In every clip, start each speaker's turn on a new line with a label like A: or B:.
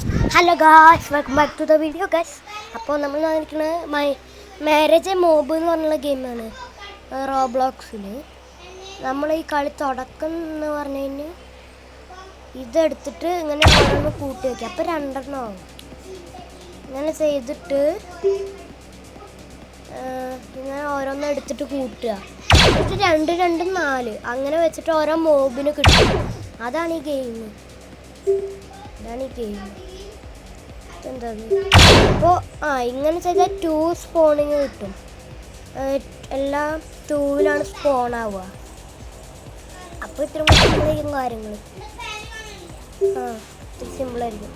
A: Hello guys, welcome back to the video guys. അപ്പോൾ നമ്മൾ കാണിക്കുന്നത് മാരേജ് മോബ് എന്ന് പറഞ്ഞുള്ള ഗെയിമാണ് റോബ്ലോക്സിൽ. നമ്മൾ ഈ കളി തുടക്കം എന്ന് പറഞ്ഞു കഴിഞ്ഞാൽ ഇതെടുത്തിട്ട് ഇങ്ങനെ ഓരോന്ന് കൂട്ടി വയ്ക്കുക. അപ്പോൾ 2 ആവും. ഇങ്ങനെ ചെയ്തിട്ട് ഇങ്ങനെ ഓരോന്നും എടുത്തിട്ട് കൂട്ടുക. എന്നിട്ട് 2, 2, 4 അങ്ങനെ വെച്ചിട്ട് ഓരോ മോബിന് കിട്ടും. അതാണ് ഈ ഗെയിം. എന്താ അപ്പോൾ ഇങ്ങനെ ചെയ്താൽ 2 സ്പോണിങ് കിട്ടും. എല്ലാം 2-ലാണ് സ്പോൺ ആവുക. അപ്പോൾ ഇത്ര സിമ്പിളായിരിക്കും കാര്യങ്ങൾ. ഇത്ര സിമ്പിളായിരിക്കും.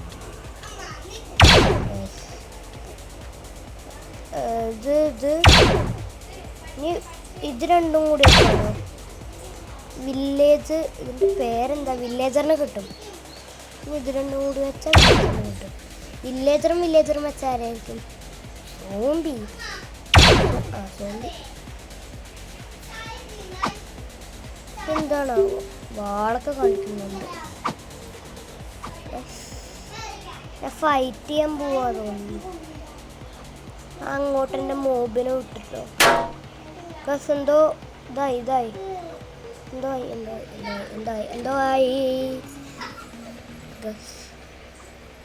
A: ഇത് രണ്ടും കൂടി വെച്ചാലോ വില്ലേജ്. ഇതിൻ്റെ പേരെന്താ? വില്ലേജറിന് കിട്ടും. ഇത് രണ്ടും കൂടി വെച്ചാൽ കിട്ടും. വില്ലേജറും വെച്ചാലായിരിക്കും സോംബി. സോംബി എന്താണോ വാളൊക്കെ കളിക്കുന്നുണ്ട്. ഫൈറ്റ് ചെയ്യാൻ പോവാ തോന്നുന്നു. അങ്ങോട്ട് എൻ്റെ മോബിനെ വിട്ടിട്ടോ. ബസ് എന്തോ ഇതായി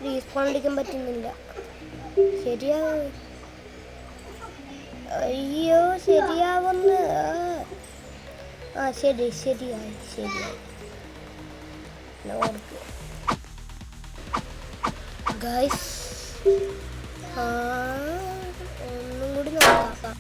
A: റീസ്പോൺ അടിക്കാൻ പറ്റുന്നില്ല. അയ്യോ ശരിയാവുന്ന. ശരിയായി. ഗൈസ് ഒന്നും കൂടി നോക്കാം.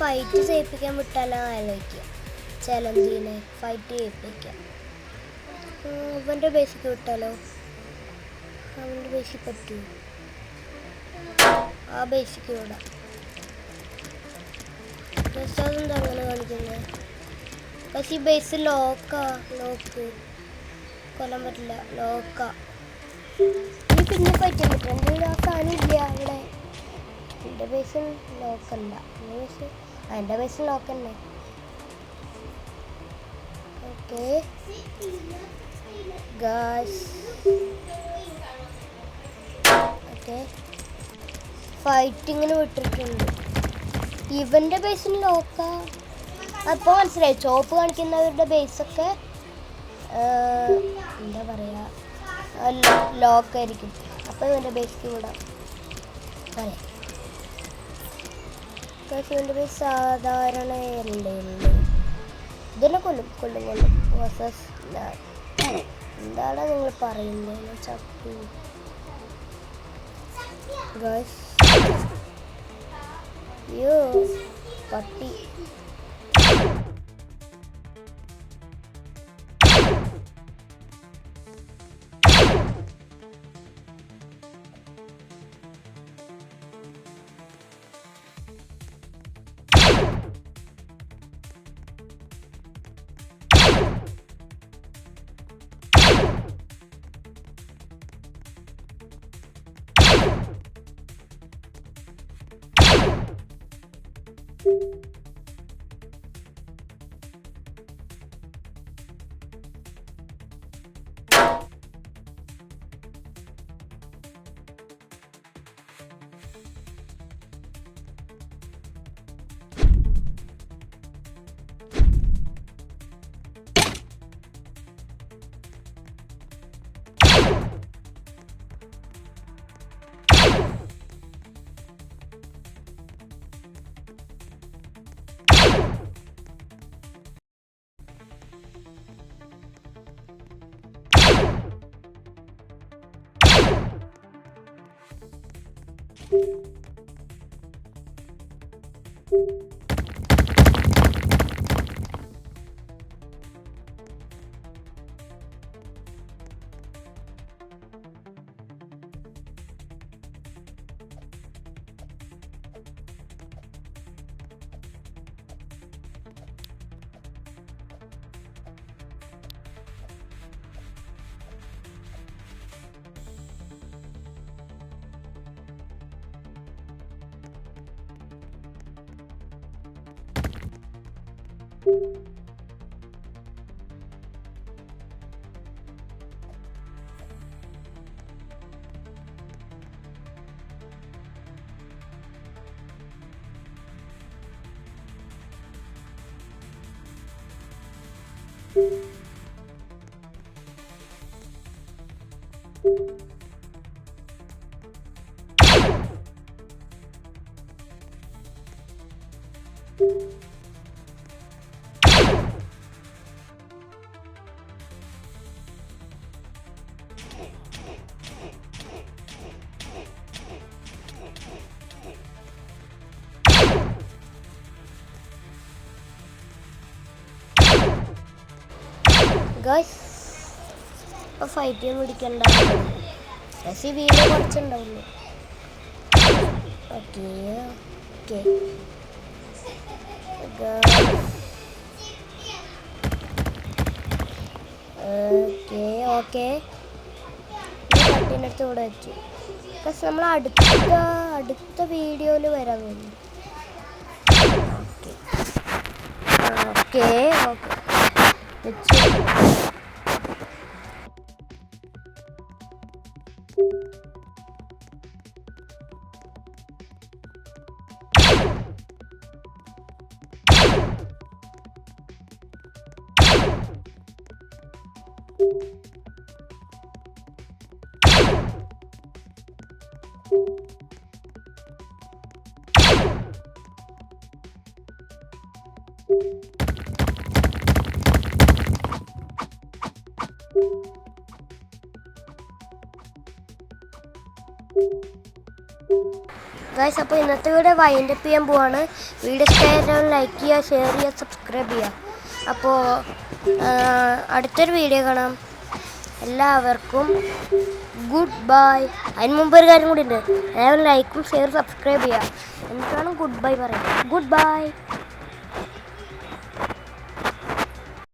A: ഫൈറ്റ് ചെയ്യിപ്പിക്കാൻ വിട്ടാലോ ആലോചിക്കുക. ചലഞ്ചിനെ ഫൈറ്റ് ചെയ്യിപ്പിക്കാം. അവൻ്റെ ബേസിക്ക് വിട്ടാലോ? അവൻ്റെ ബേസിക്ക് പറ്റുമോ? ആ ബേസിക്ക് വിടാം. അതെന്താ അങ്ങനെ കാണിക്കുന്നത്? പക്ഷേ ഈ ബേസ് ലോക്ക് കൊല്ലാൻ പറ്റില്ല. ഇനി പിന്നെ ഫൈറ്റ് ചെയ്യാൻ പറ്റും. എൻ്റെ ആ കാണില്ല അവിടെ. എൻ്റെ ബേസിൽ ലോക്കല്ല. എൻ്റെ ബേസിൽ ലോക്ക് തന്നെ. ഓക്കെ ഗായ്സ്, ഫൈറ്റിങ്ങിന് വിട്ടിട്ടുണ്ട്. ഇവൻ്റെ ബേസിൽ ലോക്കാ. അപ്പോൾ മനസ്സിലായി, ചോപ്പ് കാണിക്കുന്നവരുടെ ബേസൊക്കെ എന്താ പറയുക, ലോക്കായിരിക്കും. അപ്പോൾ ഇവൻ്റെ ബേസിക്ക് വിടാം പറയാം. ഇവൻ്റെ ബേസ് സാധാരണയല്ലേ ഉള്ളൂ. ഇതിനെ കൊല്ലും വേഴ്സസ് എന്താണ് നിങ്ങൾ പറയുന്നത്? ചപ്പി ഗൈസ്, അയ്യോ പട്ടി. ഗൈസ്, ഇപ്പോൾ ഫൈറ്റ് ചെയ്യാൻ പിടിക്കണ്ടാവുള്ളൂ. പക്ഷേ ഈ വീഡിയോ കുറച്ചുണ്ടാവുള്ളൂ. ഓക്കെ പട്ടിനടുത്ത് ഇവിടെ വെച്ചു. പക്ഷെ നമ്മൾ അടുത്ത വീഡിയോയിൽ വരാൻ തോന്നുന്നു. ഓക്കെ വെച്ചു. ഗൈസ്, അപ്പോൾ ഇന്നത്തെ വീഡിയോ വൈൻഡ് അപ്പ് ചെയ്യാൻ പോവാണ്. വീഡിയോ ഇഷ്ടമായാൽ ലൈക്ക് ചെയ്യുക, ഷെയർ ചെയ്യുക, സബ്സ്ക്രൈബ് ചെയ്യുക. അപ്പോൾ അടുത്തൊരു വീഡിയോ കാണാം. എല്ലാവർക്കും ഗുഡ് ബൈ. അതിന് മുമ്പ് ഒരു കാര്യം കൂടി ഉണ്ട്. എല്ലാവരും ലൈക്കും ഷെയർ സബ്സ്ക്രൈബ് ചെയ്യുക. എന്നിട്ടാണ് ഗുഡ് ബൈ പറയുക. Good bye.